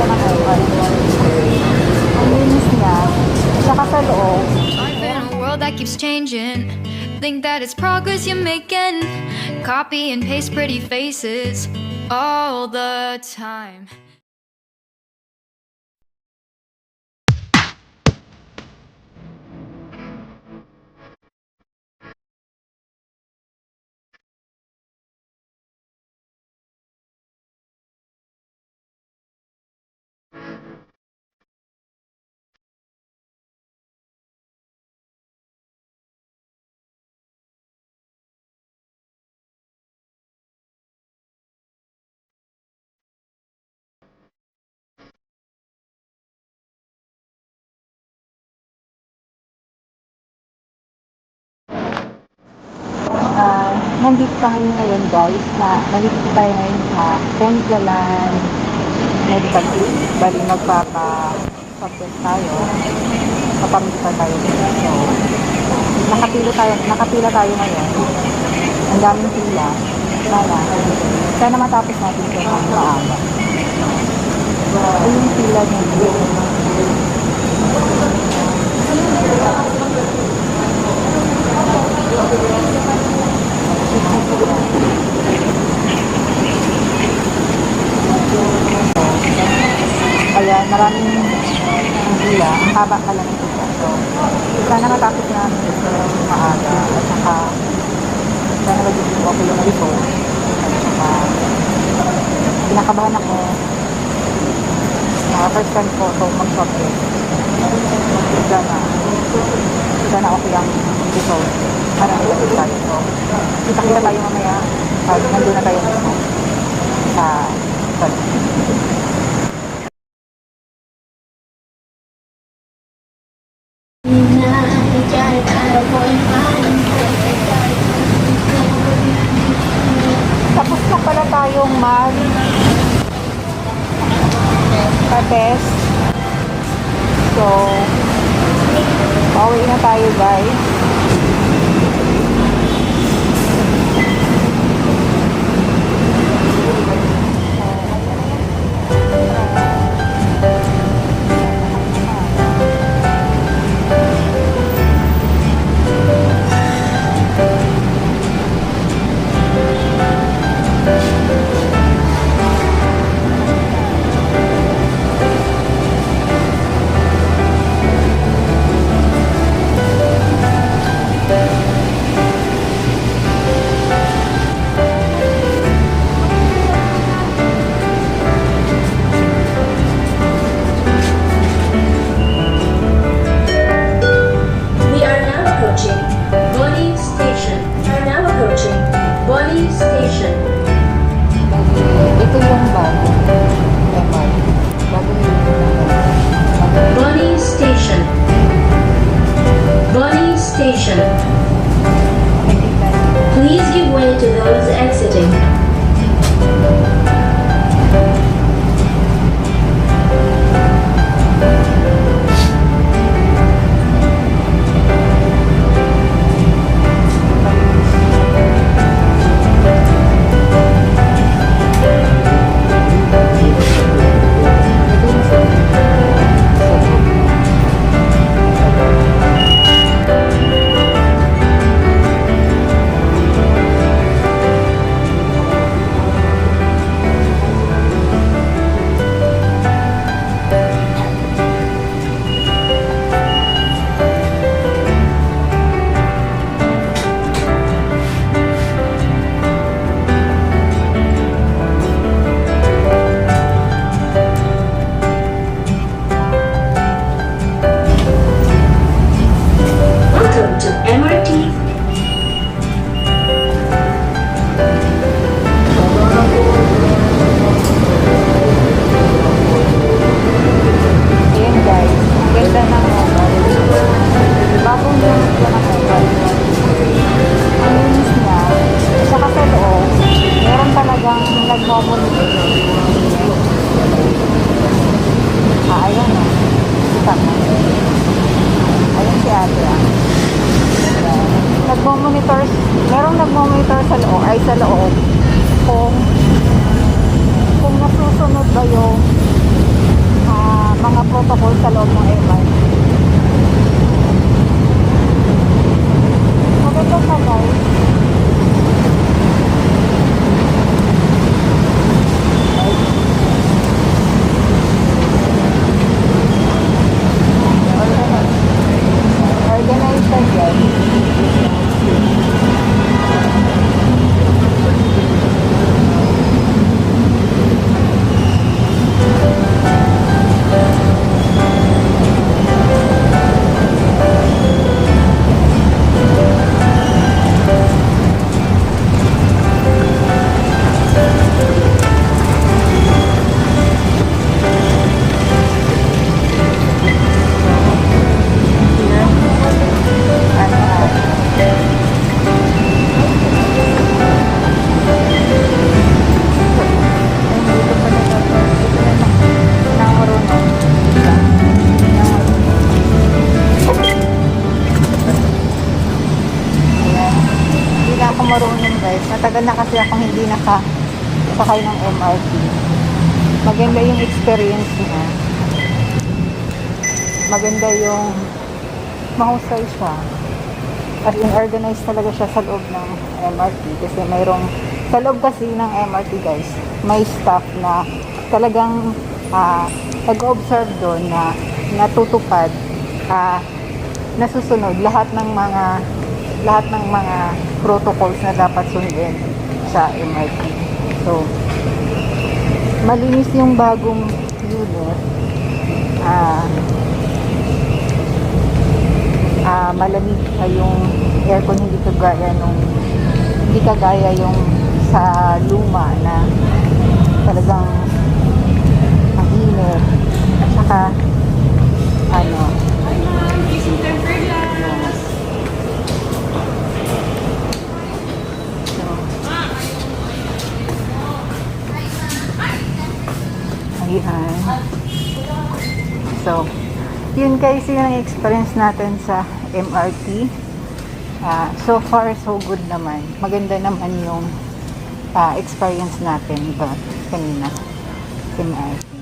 siya ng ewan. Ang linis niya. Saka sa loob. Life in a world that keeps changing. Think that it's progress you're making. Copy and paste pretty faces all the time. Nandito tayo ngayon guys nandito tayo ngayon sa Penzalan Medical Clinic. Bali magpapa-subtest tayo. Papamita tayo dito. So, nakapila tayo ngayon. Ang daming pila. Sana matapos natin ito ng maaga. Ito yung pila nito. Ayan, maraming pila. Ang haba ka lang ito. So, sana matapos namin ito maaga. At saka, sana magiging okay yung report. At saka, kinakabahan ako. First time ko ito mag-swab test. Sana okay ang result. Para nilagay tayo. So, kita-kita tayo mamaya pag nandun na tayo sa swab. Tapos na pala tayong mag-test. So, pauwi na tayo guys. mga protocol sa loob ng MRT. Maganda siya guys. Organized siya guys. Hindi na ako marunong guys. Matagal na kasi akong hindi nakasakay ng MRT. Maganda yung experience niya. Maganda yung mahusay siya. As in, organized talaga siya sa loob ng MRT. Kasi mayroong, sa loob kasi ng MRT guys, may staff na talagang nag-observe doon na natutupad, nasusunod lahat ng mga protocols na dapat sundin sa MRT. So, malinis yung bagong unit. Malamig yung aircon, hindi kagaya yung sa luma na talagang ang init. At saka ayan. So, yun guys, yun ang experience natin sa MRT. So far, so good naman. Maganda naman yung experience natin kanina sa MRT.